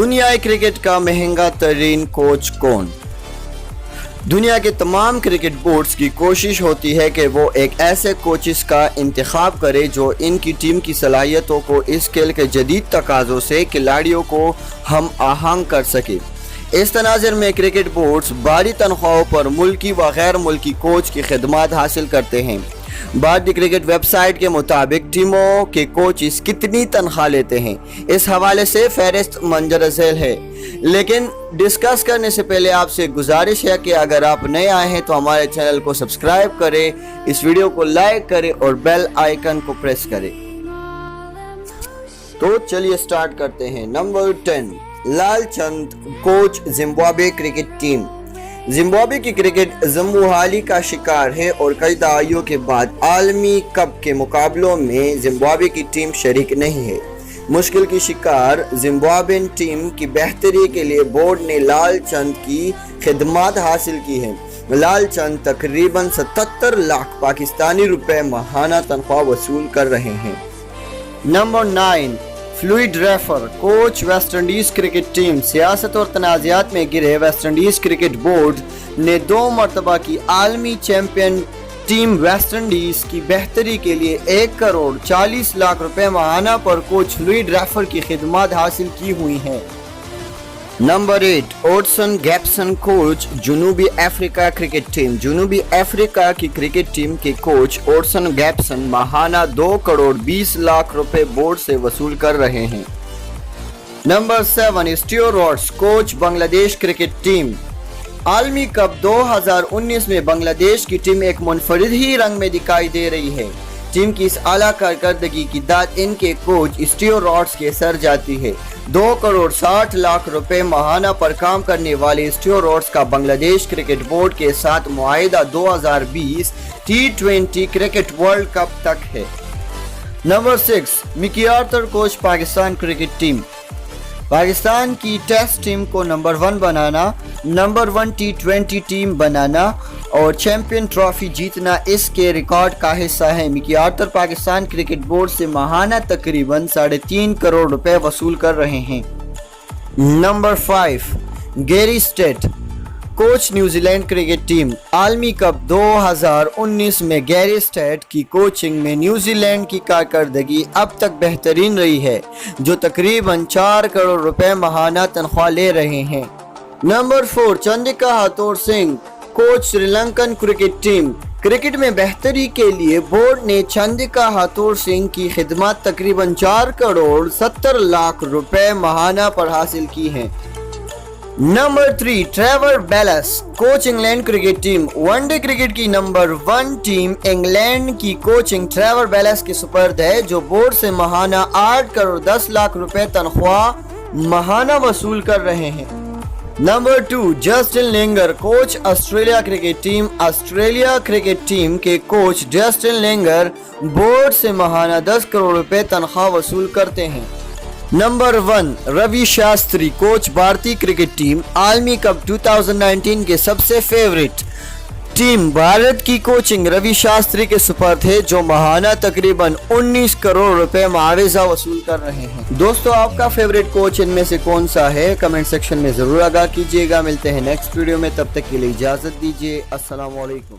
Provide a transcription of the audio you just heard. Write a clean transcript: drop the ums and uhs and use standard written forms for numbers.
दुनिया क्रिकेट का महंगा तरीन कोच कौन? दुनिया के तमाम क्रिकेट बोर्ड्स की कोशिश होती है कि वो एक ऐसे कोचिस का इंतखाब करे जो इनकी टीम की सलाहियतों को इस खेल के जदीद तकाज़ों से खिलाड़ियों को हम आहंग कर सके। इस तनाज़ुर में क्रिकेट बोर्ड्स भारी तनख्वाहों पर मुल्की व गैर मुल्की कोच की खिदमत हासिल करते हैं। भारतीय क्रिकेट वेबसाइट के मुताबिक टीमों के कोचिस कितनी तनख्वाह लेते हैं, इस हवाले से फहरिस्त मंजर झेल है। लेकिन डिस्कस करने से पहले आपसे गुजारिश है कि अगर आप नए आए हैं तो हमारे चैनल को सब्सक्राइब करें, इस वीडियो को लाइक करें और बेल आइकन को प्रेस करें। तो चलिए स्टार्ट करते हैं। Number 10, Lalchand coach Zimbabwe cricket team. Zimbabwe की क्रिकेट जम्बूहाली का शिकार है और कई दहाइयों के बाद आलमी कप के मुकाबलों में जिम्बाब्वे की टीम शरीक नहीं है। मुश्किल की शिकार जिम्बाब्वेन टीम की बेहतरी के लिए बोर्ड ने लालचंद की खिदमत हासिल की है। लालचंद तकरीबन 77 लाख पाकिस्तानी रुपए माहाना तनख्वाह वसूल कर रहे हैं। Number 9, fluid refer coach West Indies cricket team. सियासत और तनाज़ात में घिरे वेस्ट इंडीज क्रिकेट बोर्ड ने 2 मरतबा की आलमी चैंपियन टीम वेस्ट इंडीज की बेहतरी के लिए 1 करोड़ 40 लाख रुपए माहाना पर कोच फ्लूइड रेफर की खिदमत हासिल की हुई है। नंबर 8, ओडसन गैप्सन कोच जनूबी अफ्रीका क्रिकेट टीम। जनूबी अफ्रीका की क्रिकेट टीम के कोच ओडसन गैप्सन माहाना 2 करोड़ 20 लाख रुपए बोर्ड से वसूल कर रहे हैं। Number 7, Steve Rhodes coach Bangladesh cricket team. आलमी कप 2019 में बांग्लादेश की टीम एक मुनफरिद ही रंग में दिखाई दे रही है। टीम की इस आला कारकर्दगी की दाद इनके कोच स्टीव रॉड्स के सर जाती है। 2 करोड़ 60 लाख रुपए माहाना पर काम करने वाले स्टीव रॉड्स का बांग्लादेश क्रिकेट बोर्ड के साथ मुआहिदा 2020 T20 क्रिकेट वर्ल्ड कप तक है। Number 6, Mickey Arthur coach Pakistan cricket team. Pakistan की टेस्ट टीम को नंबर 1 बनाना, नंबर 1 T20 टीम बनाना और चैंपियन ट्रॉफी जीतना इसके रिकॉर्ड का हिस्सा है। Mickey Arthur Pakistan cricket board से माहाना तकरीबन 3.5 करोड़ रुपए वसूल कर रहे हैं। Number 5, Gary state coach New Zealand cricket team. आलमी कप 2019 में गैरी स्टेट की कोचिंग में न्यूजीलैंड की कारकर्दगी अब तक बेहतरीन रही है, जो तकरीबन 4 करोड़ रुपए माहाना तनख्वाह ले रहे हैं। Number 4, Chandika Hathurusingha coach Sri Lankan cricket team. Cricket में बेहतरी के लिए बोर्ड ने चंद्रिका हाथोर सिंह की खिदमत तकरीबन 4 करोड़ 70 लाख रुपए माहाना पर हासिल की है। Number 3, Trevor Bayliss coach England cricket team. One day cricket की नंबर 1 टीम इंग्लैंड की कोचिंग ट्रेवर बेलस के सुपर्द है, जो बोर्ड से माहाना 8 करोड़ 10 लाख रुपए तनख्वाह माहाना वसूल कर रहे हैं। Number 2, Justin लेंगर coach Australia cricket team. Australia cricket team के कोच जस्टिन लेंगर बोर्ड से माहाना 10 करोड़ रुपए तनख्वाह वसूल करते हैं। नंबर 1, रवि शास्त्री कोच भारतीय क्रिकेट टीम। आलमी कप 2019 के सबसे फेवरेट टीम भारत की कोचिंग रवि शास्त्री के सुपर्द है, जो माहाना तकरीबन 19 करोड़ रुपए मुआवजा वसूल कर रहे हैं। दोस्तों, आपका फेवरेट कोच इनमें से कौन सा है? कमेंट सेक्शन में जरूर आगाह कीजिएगा। मिलते हैं नेक्स्ट वीडियो में, तब तक के लिए इजाजत दीजिए। अस्सलाम वालेकुम।